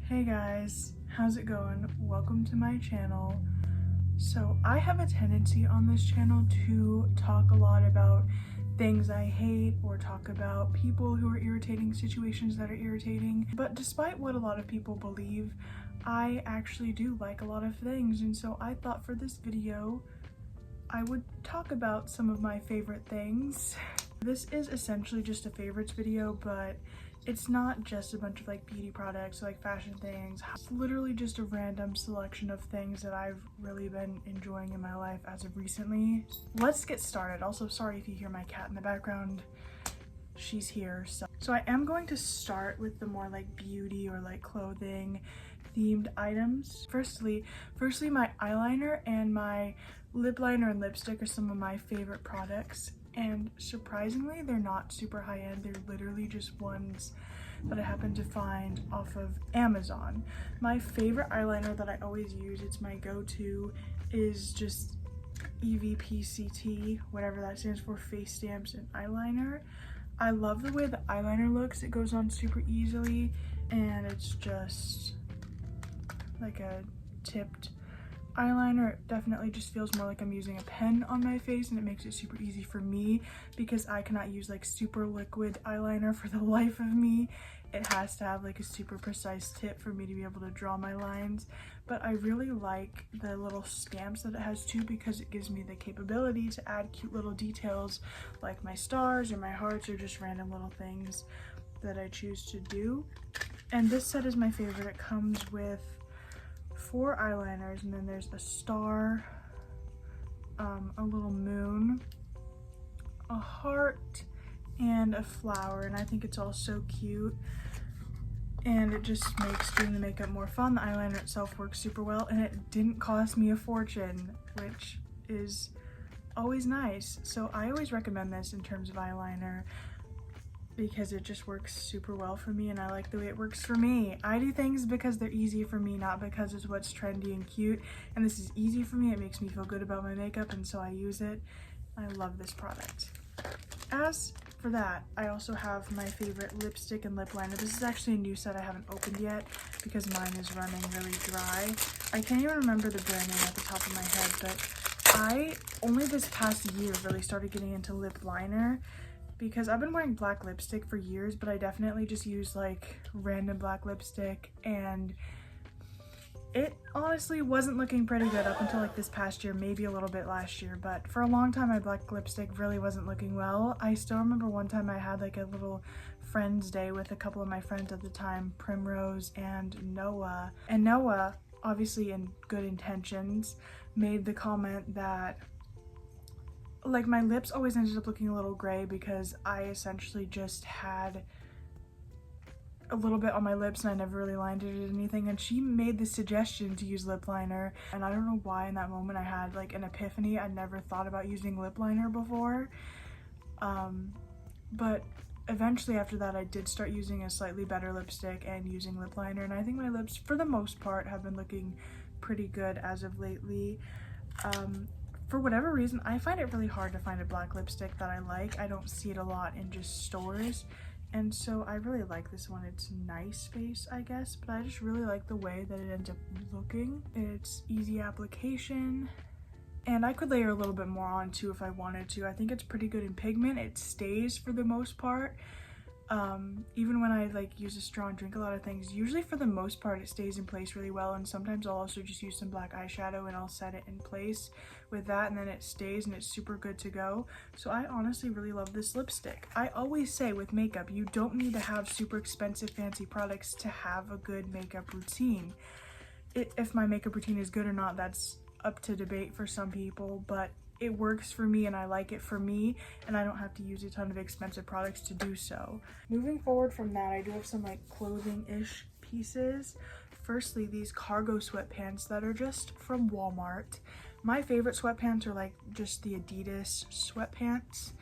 Hey guys, how's it going? Welcome to my channel. So I have a tendency on this channel to talk a lot about things I hate or talk about people who are irritating, situations that are irritating. But despite what a lot of people believe, I actually do like a lot of things, and so I thought for this video I would talk about some of my favorite things. This is essentially just a favorites video, but it's not just a bunch of like beauty products or like fashion things. It's literally just a random selection of things that I've really been enjoying in my life as of recently. Let's get started. Also, sorry if you hear my cat in the background. She's here. So I am going to start with the more like beauty or like clothing themed items. Firstly, my eyeliner and my lip liner and lipstick are some of my favorite products, and surprisingly they're not super high-end. They're literally just ones that I happened to find off of Amazon. My favorite eyeliner that I always use, it's my go-to, is just EVPCT, whatever that stands for, Face Stamps and Eyeliner. I love the way the eyeliner looks. It goes on super easily, and it's just like a tipped eyeliner. It definitely just feels more like I'm using a pen on my face, and it makes it super easy for me because I cannot use like super liquid eyeliner for the life of me. It has to have like a super precise tip for me to be able to draw my lines. But I really like the little stamps that it has too, because it gives me the capability to add cute little details like my stars or my hearts or just random little things that I choose to do. And this set is my favorite. It comes with 4 eyeliners, and then there's a star, a little moon, a heart, and a flower, and I think it's all so cute, and it just makes doing the makeup more fun. The eyeliner itself works super well, and it didn't cost me a fortune, which is always nice. So I always recommend this in terms of eyeliner because it just works super well for me, and I like the way it works for me. I do things because they're easy for me, not because it's what's trendy and cute, and this is easy for me. It makes me feel good about my makeup, and so I use it. I love this product. As for that, I also have my favorite lipstick and lip liner. This is actually a new set I haven't opened yet because mine is running really dry. I can't even remember the brand name at the top of my head, but I only this past year really started getting into lip liner, because I've been wearing black lipstick for years, but I definitely just use like random black lipstick, and it honestly wasn't looking pretty good up until like this past year, maybe a little bit last year, but for a long time my black lipstick really wasn't looking well. I still remember one time I had like a little friends day with a couple of my friends at the time, Primrose and Noah. And Noah, obviously in good intentions, made the comment that like my lips always ended up looking a little gray because I essentially just had a little bit on my lips and I never really lined it or anything, and she made the suggestion to use lip liner, and I don't know why in that moment I had like an epiphany. I'd never thought about using lip liner before, but eventually after that I did start using a slightly better lipstick and using lip liner, and I think my lips for the most part have been looking pretty good as of lately. For whatever reason, I find it really hard to find a black lipstick that I like. I don't see it a lot in just stores, and so I really like this one. It's nice face, I guess, but I just really like the way that it ends up looking. It's easy application, and I could layer a little bit more on too if I wanted to. I think it's pretty good in pigment. It stays for the most part. Even when I like use a straw and drink a lot of things, usually for the most part it stays in place really well, and sometimes I'll also just use some black eyeshadow and I'll set it in place with that, and then it stays and it's super good to go. So I honestly really love this lipstick. I always say with makeup, you don't need to have super expensive fancy products to have a good makeup routine. If my makeup routine is good or not, that's up to debate for some people, but it works for me and I like it for me, and I don't have to use a ton of expensive products to do so. Moving forward from that, I do have some like clothing-ish pieces. Firstly, these cargo sweatpants that are just from Walmart. My favorite sweatpants are like just the Adidas sweatpants.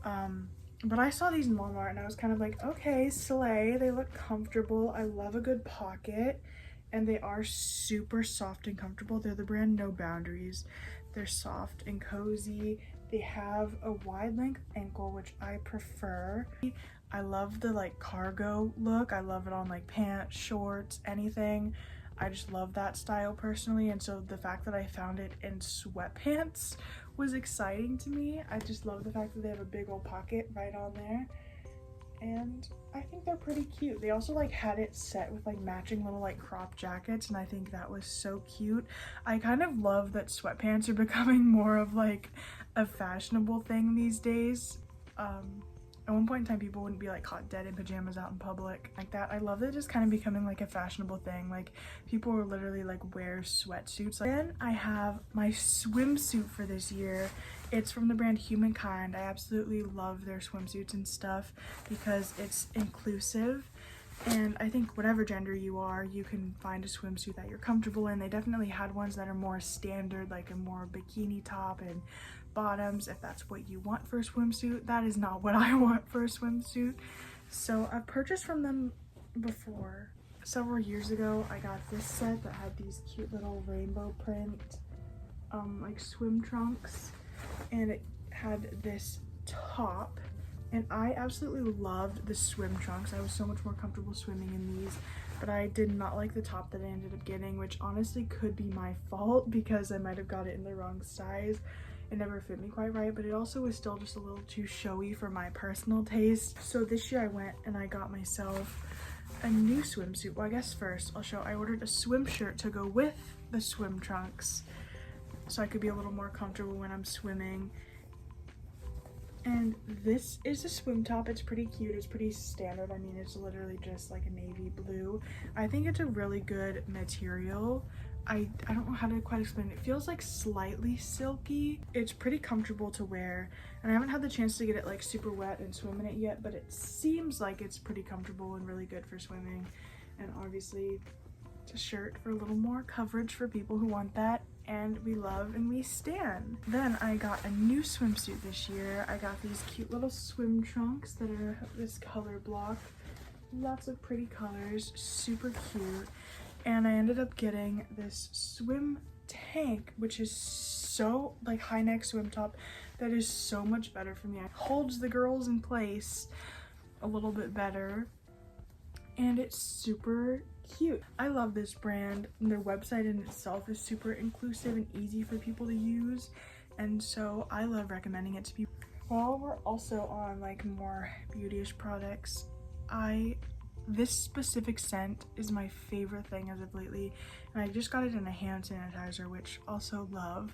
But I saw these in Walmart and I was kind of like, okay, slay. They look comfortable. I love a good pocket, and they are super soft and comfortable. They're the brand No Boundaries. They're soft and cozy. They have a wide length ankle, which I prefer. I love the like cargo look. I love it on like pants, shorts, anything. I just love that style personally, and so the fact that I found it in sweatpants was exciting to me. I just love the fact that they have a big old pocket right on there, and I think they're pretty cute. They also like had it set with like matching little like crop jackets, and I think that was so cute. I kind of love that sweatpants are becoming more of like a fashionable thing these days. At one point in time, people wouldn't be like caught dead in pajamas out in public like that. I love that it's kind of becoming like a fashionable thing. Like people will literally like wear sweatsuits. Then I have my swimsuit for this year. It's from the brand Humankind. I absolutely love their swimsuits and stuff because it's inclusive. And I think whatever gender you are, you can find a swimsuit that you're comfortable in. They definitely had ones that are more standard, like a more bikini top and bottoms, if that's what you want for a swimsuit. That is not what I want for a swimsuit. So I've purchased from them before. Several years ago, I got this set that had these cute little rainbow print like swim trunks, and it had this top, and I absolutely loved the swim trunks. I was so much more comfortable swimming in these, but I did not like the top that I ended up getting, which honestly could be my fault because I might have got it in the wrong size. It never fit me quite right, but it also was still just a little too showy for my personal taste. So this year I went and I got myself a new swimsuit. Well, I guess first I ordered a swim shirt to go with the swim trunks so I could be a little more comfortable when I'm swimming. And this is a swim top. It's pretty cute. It's pretty standard. I mean, it's literally just like a navy blue. I think it's a really good material. I don't know how to quite explain it. It feels like slightly silky. It's pretty comfortable to wear, and I haven't had the chance to get it like super wet and swim in it yet, but it seems like it's pretty comfortable and really good for swimming. And obviously it's a shirt for a little more coverage for people who want that, and we love and we stan. Then I got a new swimsuit this year. I got these cute little swim trunks that are this color block. Lots of pretty colors, super cute. And I ended up getting this swim tank, which is so like high neck swim top that is so much better for me. It holds the girls in place a little bit better, and it's super cute. I love this brand, and their website in itself is super inclusive and easy for people to use, and so I love recommending it to people. While we're also on like more beauty-ish products, this specific scent is my favorite thing as of lately, and I just got it in a hand sanitizer, which also love.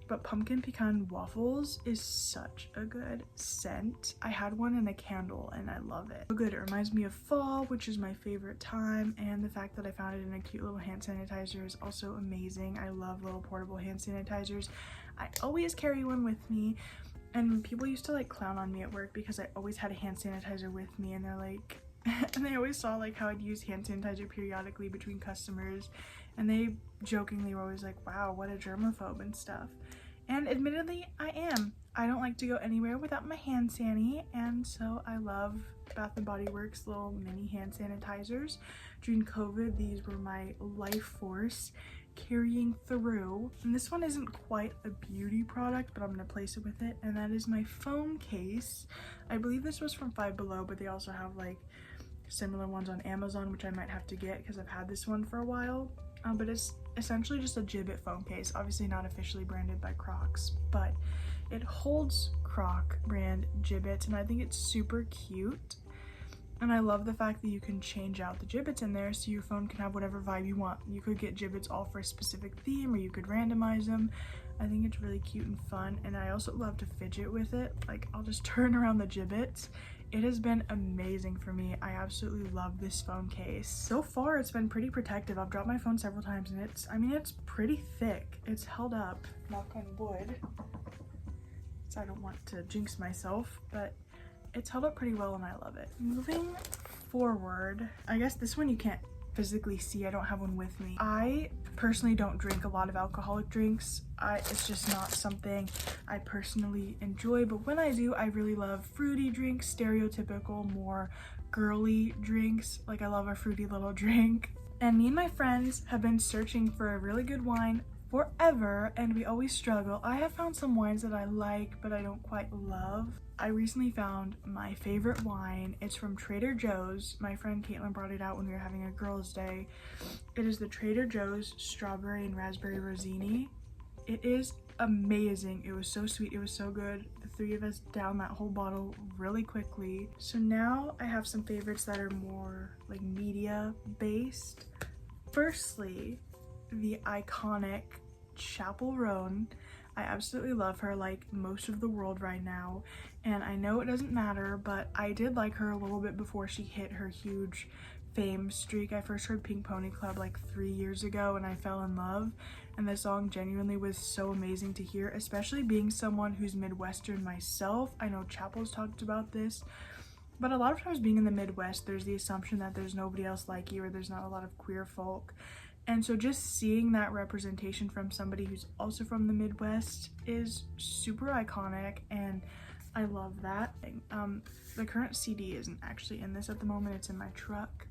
But pumpkin pecan waffles is such a good scent. I had one in a candle and I love it. So good. It reminds me of fall, which is my favorite time, and the fact that I found it in a cute little hand sanitizer is also amazing. I love little portable hand sanitizers. I always carry one with me, and people used to like clown on me at work because I always had a hand sanitizer with me, and they're like and they always saw like how I'd use hand sanitizer periodically between customers, and they jokingly were always like, wow, what a germaphobe and stuff. And admittedly, I am. I don't like to go anywhere without my hand sanny, and so I love Bath & Body Works little mini hand sanitizers. During COVID, these were my life force carrying through. And this one isn't quite a beauty product, but I'm gonna place it with it, and that is my phone case. I believe this was from Five Below, but they also have like similar ones on Amazon, which I might have to get because I've had this one for a while. But it's essentially just a Jibbit phone case, obviously not officially branded by Crocs, but it holds Croc brand Jibbits, and I think it's super cute. And I love the fact that you can change out the Jibbits in there so your phone can have whatever vibe you want. You could get Jibbits all for a specific theme, or you could randomize them. I think it's really cute and fun, and I also love to fidget with it. Like, I'll just turn around the Jibbits. It has been amazing for me. I absolutely love this phone case. So far, it's been pretty protective. I've dropped my phone several times, and it's pretty thick. It's held up, knock on wood. So I don't want to jinx myself, but it's held up pretty well and I love it. Moving forward, I guess this one you can't physically see. I don't have one with me. I personally don't drink a lot of alcoholic drinks. It's just not something I personally enjoy, but when I do, I really love fruity drinks, stereotypical, more girly drinks. Like, I love a fruity little drink. And me and my friends have been searching for a really good wine forever and we always struggle. I have found some wines that I like but I don't quite love. I recently found my favorite wine. It's from Trader Joe's. My friend Caitlin brought it out when we were having a girls' day. It is the Trader Joe's Strawberry and Raspberry Rosini. It is amazing. It was so sweet. It was so good. The three of us downed that whole bottle really quickly. So now I have some favorites that are more like media based. Firstly, the iconic Chapel Roan. I absolutely love her like most of the world right now, and I know it doesn't matter, but I did like her a little bit before she hit her huge fame streak. I first heard Pink Pony Club like 3 years ago and I fell in love, and the song genuinely was so amazing to hear, especially being someone who's Midwestern myself. I know Chapel's talked about this, but a lot of times being in the Midwest, there's the assumption that there's nobody else like you or there's not a lot of queer folk. And so just seeing that representation from somebody who's also from the Midwest is super iconic, and I love that. The current CD isn't actually in this at the moment, it's in my truck,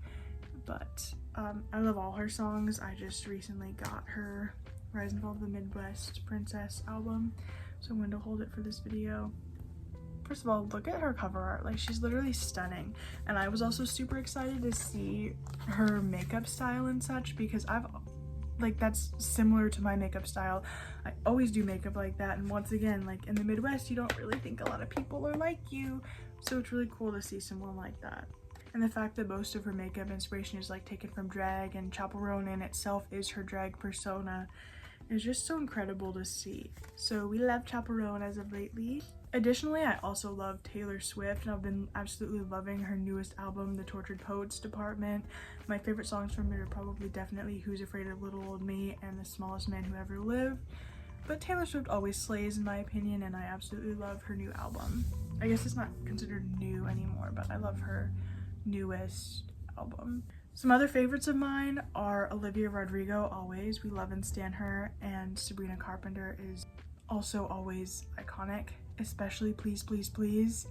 but I love all her songs. I just recently got her Rise and Fall of the Midwest Princess album, so I'm going to hold it for this video. First of all, look at her cover art. Like, she's literally stunning. And I was also super excited to see her makeup style and such, because that's similar to my makeup style. I always do makeup like that, and once again, like in the Midwest, you don't really think a lot of people are like you, so it's really cool to see someone like that. And the fact that most of her makeup inspiration is like taken from drag, and Chapel Roan in itself is her drag persona, is just so incredible to see. So we love Chapel Roan as of lately. Additionally, I also love Taylor Swift, and I've been absolutely loving her newest album, The Tortured Poets Department. My favorite songs from it are probably definitely Who's Afraid of Little Old Me and The Smallest Man Who Ever Lived. But Taylor Swift always slays in my opinion, and I absolutely love her new album. I guess it's not considered new anymore, but I love her newest album. Some other favorites of mine are Olivia Rodrigo, always. We love and stan her, and Sabrina Carpenter is also always iconic, especially Please Please Please.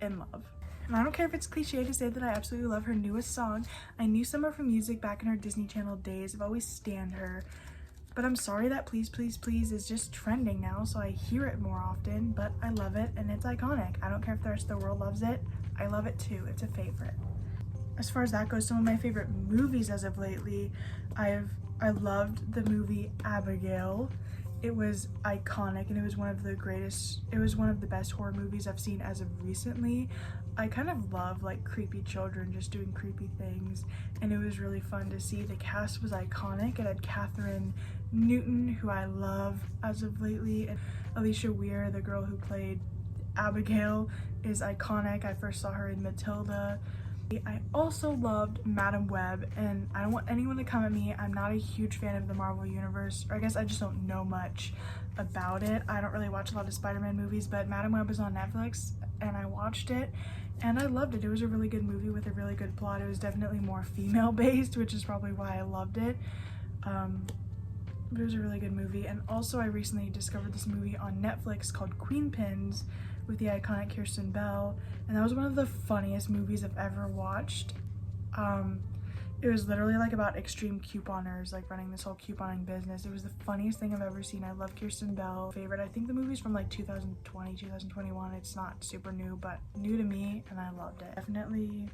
In love. And I don't care if it's cliche to say that I absolutely love her newest song. I knew Summer from Music back in her Disney Channel days. I've always stanned her, but I'm sorry that Please Please Please is just trending now, so I hear it more often, but I love it and it's iconic. I don't care if the rest of the world loves it. I love it too. It's a favorite. As far as that goes, some of my favorite movies as of lately, I loved the movie Abigail. It was iconic, and it was one of the best horror movies I've seen as of recently. I kind of love like creepy children just doing creepy things, and it was really fun to see. The cast was iconic. It had Catherine Newton, who I love as of lately, and Alicia Weir, the girl who played Abigail, is iconic. I first saw her in Matilda. I also loved Madam Web, and I don't want anyone to come at me. I'm not a huge fan of the Marvel Universe, or I guess I just don't know much about it. I don't really watch a lot of Spider-Man movies, but Madam Web was on Netflix, and I watched it, and I loved it. It was a really good movie with a really good plot. It was definitely more female-based, which is probably why I loved it. But it was a really good movie. And also, I recently discovered this movie on Netflix called Queen Pins with the iconic Kirsten Bell, and that was one of the funniest movies I've ever watched. It was literally like about extreme couponers, like running this whole couponing business. It was the funniest thing I've ever seen. I love Kirsten Bell. Favorite, I think the movie's from like 2020, 2021. It's not super new, but new to me, and I loved it. Definitely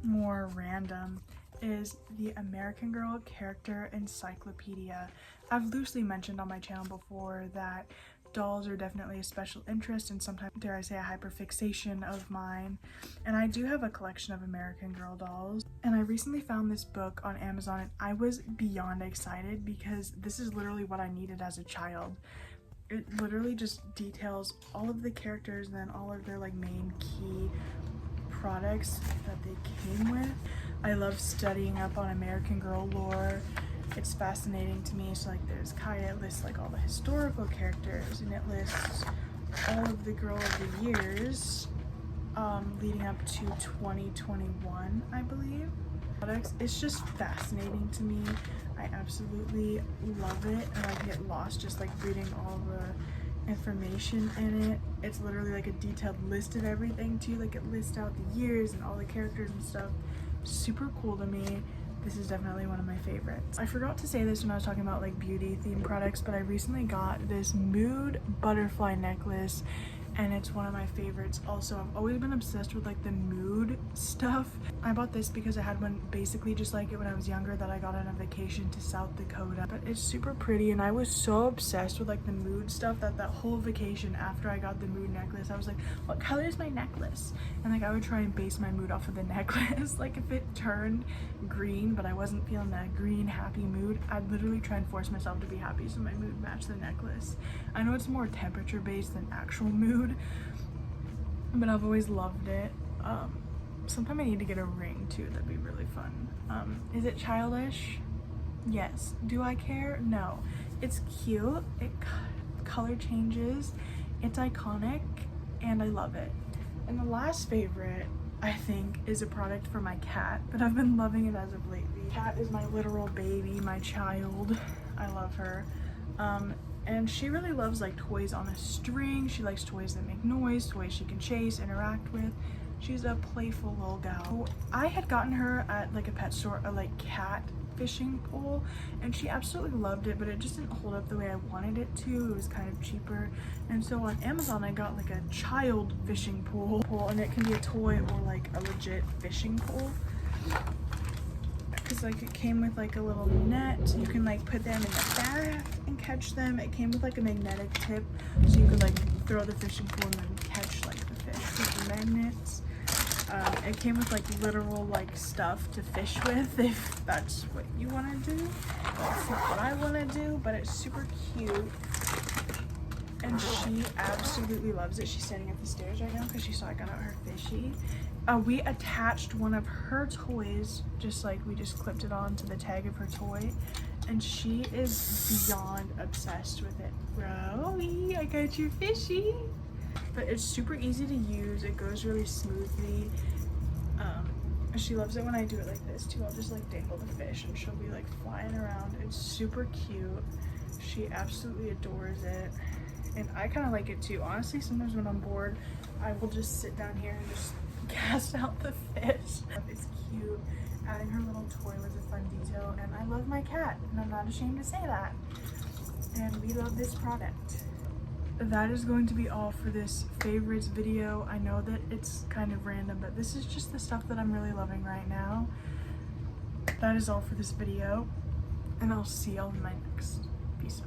more random is the American Girl Character Encyclopedia. I've loosely mentioned on my channel before that dolls are definitely a special interest, and sometimes, dare I say, a hyperfixation of mine, and I do have a collection of American Girl dolls. And I recently found this book on Amazon, and I was beyond excited because this is literally what I needed as a child. It literally just details all of the characters and then all of their like main key products that they came with. I love studying up on American Girl lore. It's fascinating to me. So like there's Kaya, it lists like all the historical characters, and it lists all of the Girl of the Years leading up to 2021, I believe. It's just fascinating to me. I absolutely love it, and I get lost just like reading all the information in it. It's literally like a detailed list of everything too. Like it lists out the years and all the characters and stuff. Super cool to me. this is definitely one of my favorites. I forgot to say this when I was talking about like beauty themed products, but I recently got this Mood butterfly necklace and it's one of my favorites. Also, I've always been obsessed with like the Mood stuff. I bought this because I had one basically just like it when I was younger that I got on a vacation to South Dakota. But it's super pretty and I was so obsessed with like the Mood stuff that whole vacation after I got the Mood necklace, I was like, what color is my necklace? And like I would try and base my mood off of the necklace. Like if it turned green but I wasn't feeling that green happy mood, I'd literally try and force myself to be happy so my mood matched the necklace. I know it's more temperature based than actual mood, but I've always loved it. Sometime I need to get a ring too, that'd be really fun. Is it childish? Yes. Do I care? No. It's cute, it color changes, it's iconic, and I love it. And the last favorite, I think, is a product for my cat, but I've been loving it as of lately. Cat is my literal baby, my child. I love her. And she really loves like toys on a string. She likes toys that make noise, toys she can chase, interact with. She's a playful little gal. I had gotten her at like a pet store, a like cat fishing pole, and she absolutely loved it, but it just didn't hold up the way I wanted it to. It was kind of cheaper, and so on Amazon I got like a child fishing pole, and it can be a toy or like a legit fishing pole, because like it came with like a little net, so you can like put them in the bath and catch them. It came with like a magnetic tip, so you could like throw the fishing pole and then catch like the fish with the magnets. It came with like literal like stuff to fish with if that's what you want to do. That's not what I want to do, but it's super cute and she absolutely loves it. She's standing at the stairs right now because she saw I got out her fishy. We attached one of her toys, just like we just clipped it on to the tag of her toy, and she is beyond obsessed with it. Rowie, I got your fishy. But it's super easy to use, it goes really smoothly. She loves it when I do it like this too. I'll just like dangle the fish and she'll be like flying around. It's super cute. She absolutely adores it. And I kind of like it too. Honestly, sometimes when I'm bored, I will just sit down here and just cast out the fish. It's cute. Adding her little toy was a fun detail, and I love my cat, and I'm not ashamed to say that. And we love this product. That is going to be all for this favorites video. I know that it's kind of random, but this is just the stuff that I'm really loving right now. That is all for this video, and I'll see y'all in my next. Peace out.